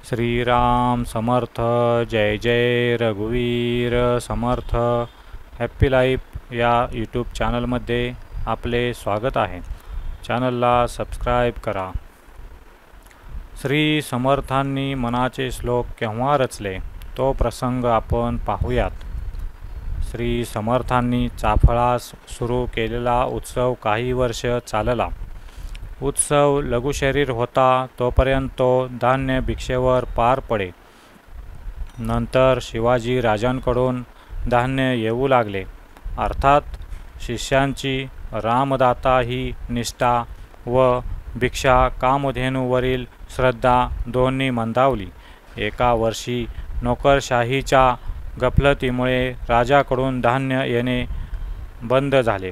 श्रीराम समर्थ. जय जय रघुवीर समर्थ. Happy life या YouTube चॅनलमध्ये आपले स्वागत आहे. चॅनलला सबस्क्राईब करा. श्री समर्थांनी मनाचे श्लोक केव्हा रचले तो प्रसंग आपण पाहूयात. श्री समर्थांनी चाफळास सुरू केलेला उत्सव काही वर्ष चालला. उत्सव लघुशरीर होता तोपर्यंत तो धान्य भिक्षेवर पार पडे. नंतर शिवाजी राजांकडून धान्य येऊ लागले. अर्थात शिष्यांची रामदाता ही निष्ठा व भिक्षा कामधेनूवरील श्रद्धा दोन्ही मंदावली. एका वर्षी नोकरशाहीच्या गफलतीमुळे राजाकडून धान्य येणे बंद झाले.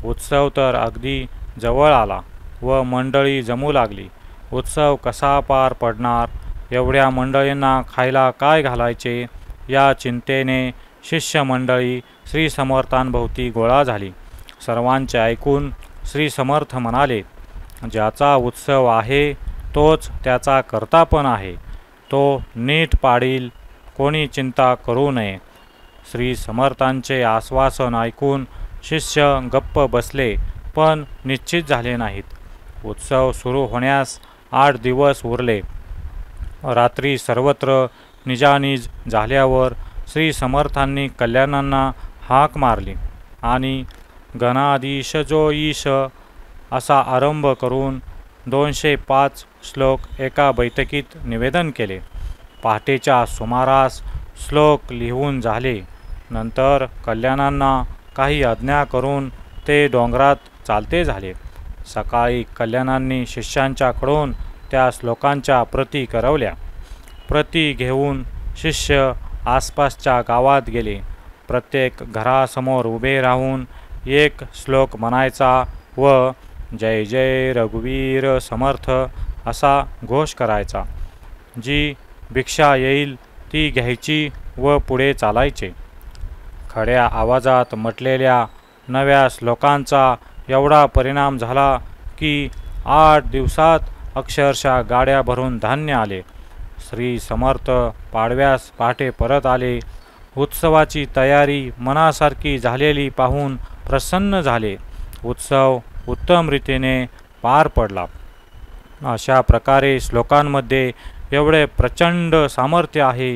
उत्सव तर अगदी जवळ आला व मंडळी जमू लागली. उत्सव कसा पार पडणार, एवढ्या मंडळींना खायला काय घालायचे या चिंतेने शिष्य मंडळी श्री समर्थांभोवती गोळा झाली. सर्वांचे ऐकून श्री समर्थ म्हणाले, ज्याचा उत्सव आहे तोच त्याचा कर्ता पण आहे. तो नीट पाडील, कोणी चिंता करू नये. श्री समर्थांचे आश्वासन ऐकून शिष्य गप्प बसले पण निश्चित झाले नाहीत. उत्सव सुरू होण्यास 8 दिवस उरले. रात्री सर्वत्र निजानीज झाल्यावर श्री समर्थांनी कल्याणांना हाक मारली आणि गणाधीश जो ईश असा आरंभ करून 205 श्लोक एका बैठकीत निवेदन केले. पहाटेच्या सुमारास श्लोक लिहून झाले. नंतर कल्याणांना काही आज्ञा करून ते डोंगरात चालते झाले. सकाळी कल्याणांनी शिष्यांच्याकडून त्या श्लोकांच्या प्रती करवल्या. प्रती घेऊन शिष्य आसपासच्या गावात गेले. प्रत्येक घरासमोर उभे राहून एक श्लोक म्हणायचा व जय जय रघुवीर समर्थ असा घोष करायचा. जी भिक्षा येईल ती घ्यायची व पुढे चालायचे. खड्या आवाजात म्हटलेल्या नव्या श्लोकांचा एवढा परिणाम झाला की 8 दिवसात अक्षरशः गाड्या भरून धान्य आले. श्री समर्थ पाडव्यास पहाटे परत आले. उत्सवाची तयारी मनासारखी झालेली पाहून प्रसन्न झाले. उत्सव उत्तम रीतीने पार पडला. अशा प्रकारे श्लोकांमध्ये एवढे प्रचंड सामर्थ्य आहे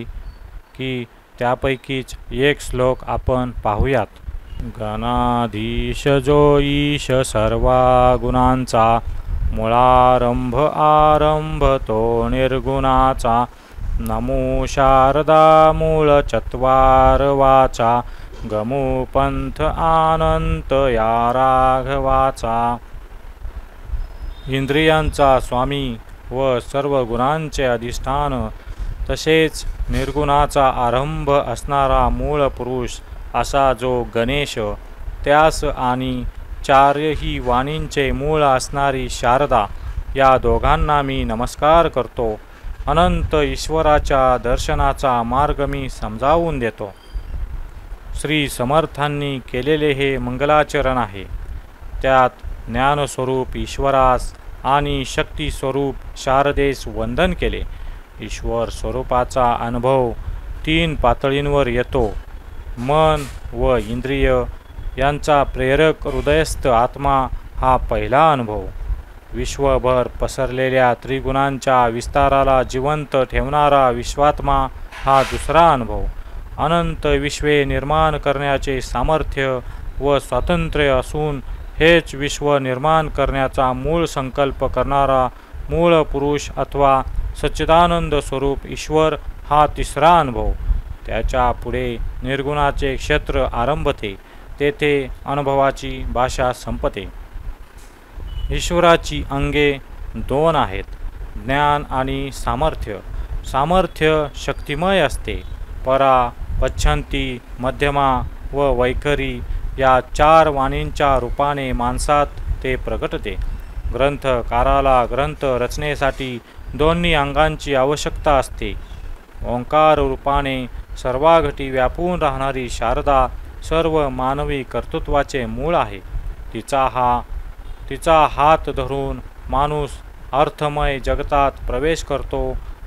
की त्यापैकीच एक श्लोक आपण पाहूयात. गणाधीश जो ईश सर्वा गुणांचा, मुळारंभ आरंभ तो निर्गुणाचा, नमो शारदा मूळ चत्वार वाचा, गमू पंथ आनंत या राघवाचा. इंद्रियांचा स्वामी व सर्व गुणांचे अधिष्ठान तसेच निर्गुणाचा आरंभ असणारा मूळ पुरुष असा जो गणेश, त्यास आणि चारही वाणींचे मूळ असणारी शारदा या दोघांना मी नमस्कार करतो. अनंत ईश्वराच्या दर्शनाचा मार्ग मी समजावून देतो. श्री समर्थांनी केलेले हे मंगलाचरण आहे. त्यात ज्ञानस्वरूप ईश्वरास आणि शक्तिस्वरूप शारदेस वंदन केले. ईश्वर स्वरूपाचा अनुभव 3 पातळींवर येतो. मन व इंद्रिय यांचा प्रेरक हृदयस्थ आत्मा हा पहिला अनुभव. विश्वभर पसरलेल्या त्रिगुणांच्या विस्ताराला जिवंत ठेवणारा विश्वात्मा हा दुसरा अनुभव. अनंत विश्वे निर्माण करण्याचे सामर्थ्य व स्वातंत्र्य असून हेच विश्व निर्माण करण्याचा मूळ संकल्प करणारा मूळ पुरुष अथवा सच्चिदानंद स्वरूप ईश्वर हा तिसरा अनुभव. त्याच्या पुढे निर्गुणाचे क्षेत्र आरंभते. तेथे अनुभवाची भाषा संपते. ईश्वराची अंगे 2 आहेत, ज्ञान आणि सामर्थ्य. सामर्थ्य शक्तिमय असते. परा, पच्छंती, मध्यमा व वैखरी या 4 वाणींच्या रूपाने माणसात ते प्रगटते. ग्रंथकाराला ग्रंथ रचनेसाठी दोन्ही अंगांची आवश्यकता असते. ओंकार रूपाने सर्वाघटी व्यापून राहणारी शारदा सर्व मानवी कर्तृत्वाचे मूळ आहे. तिचा हात धरून माणूस अर्थमय जगतात प्रवेश करतो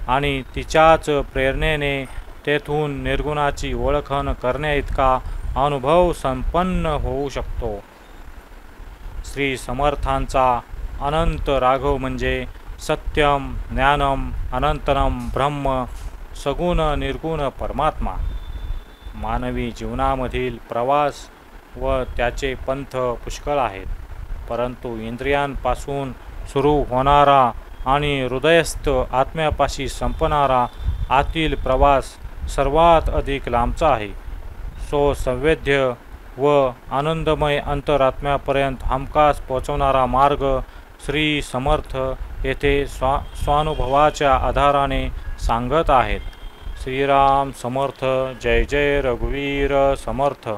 आणि तिच्याच प्रेरणेने तेथून निर्गुणाची ओळखण करण्याइतका अनुभव संपन्न होऊ शकतो. श्री समर्थांचा अनंत राघव म्हणजे सत्यम ज्ञानम अनंतरम ब्रह्म सगुण निर्गुण परमात्मा. मानवी जीवनामधील प्रवास व त्याचे पंथ पुष्कळ आहेत, परंतु इंद्रियांपासून सुरू होणारा आणि हृदयस्थ आत्म्यापाशी संपणारा आतील प्रवास सर्वात अधिक लांबचा आहे. सो संवेद्य व आनंदमय अंतरात्म्यापर्यंत हमखास पोचवणारा मार्ग श्री समर्थ येथे स्वानुभवाच्या आधाराने सांगत आहेत. श्रीराम समर्थ. जय जय रघुवीर समर्थ.